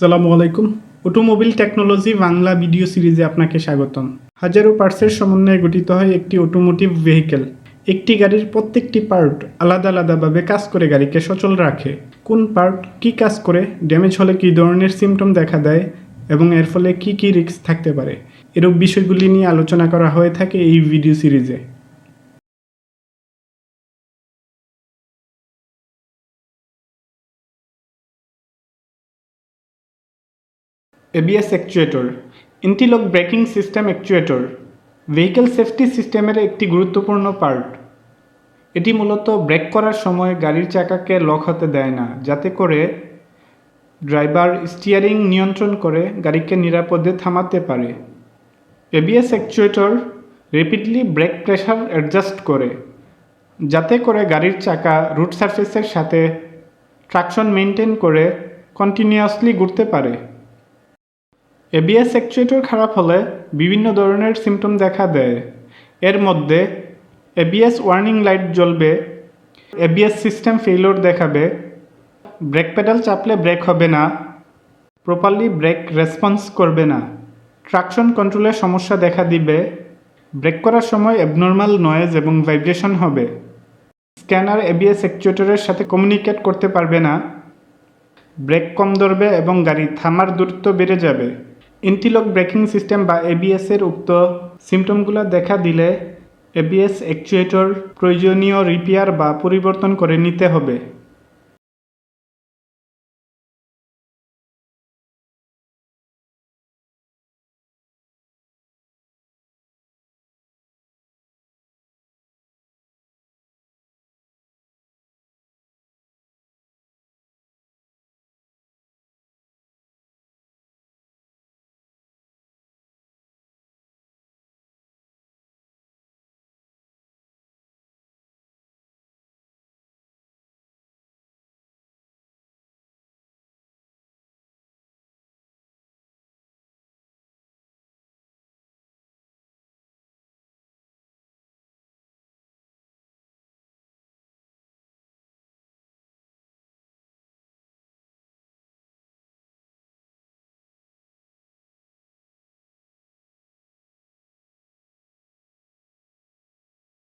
আসসালামু আলাইকুম। Automobile technology Bangla video সিরিজে আপনাকে স্বাগতম। হাজারো পার্টসের সমন্বয়ে গঠিত হয় একটি অটোমোটিভ ভেহিকেল। একটি গাড়ির প্রত্যেকটি পার্ট আলাদা আলাদাভাবে কাজ করে গাড়িকে সচল রাখে। কোন পার্ট কী কাজ করে, ড্যামেজ হলে কী ধরনের সিমটম দেখা দেয় এবং এর ফলে কী কী রিস্ক থাকতে পারে, এরূপ বিষয়গুলি নিয়ে আলোচনা করা হয়ে থাকে এই ভিডিও সিরিজে। ABS actuator, antilock braking system actuator vehicle safety সিস্টেমের একটি গুরুত্বপূর্ণ পার্ট। এটি মূলত ব্রেক করার সময় গাড়ির চাকাকে লক হতে দেয় না, যাতে করে ড্রাইভার স্টিয়ারিং নিয়ন্ত্রণ করে গাড়িকে নিরাপদে থামাতে পারে। ABS actuator rapidly brake pressure adjust করে, যাতে করে গাড়ির চাকা রুট সারফেসের সাথে ট্রাকশন মেনটেন করে কন্টিনিউয়াসলি ঘুরতে পারে। এবিএস অ্যাকচুয়েটর খারাপ হলে বিভিন্ন ধরনের সিমটম দেখা দেয়। এর মধ্যে এবিএস ওয়ার্নিং লাইট জ্বলবে, এবিএস সিস্টেম ফেইলিওর দেখাবে, ব্রেক পেডাল চাপলে ব্রেক হবে না, প্রপারলি ব্রেক রেসপন্স করবে না, ট্রাকশন কন্ট্রোলের সমস্যা দেখা দিবে, ব্রেক করার সময় অ্যাবনর্মাল নয়েজ এবং ভাইব্রেশন হবে, স্ক্যানার এবিএস অ্যাকচুয়েটরের সাথে কমিউনিকেট করতে পারবে না, ব্রেক কম ধরবে এবং গাড়ি থামার দূরত্ব বেড়ে যাবে। ইন্টিলক ব্রেকিং সিস্টেম বা এবিএসের উক্ত সিমটমগুলো দেখা দিলে এবিএস অ্যাকচুয়েটর প্রয়োজনীয় রিপেয়ার বা পরিবর্তন করে নিতে হবে।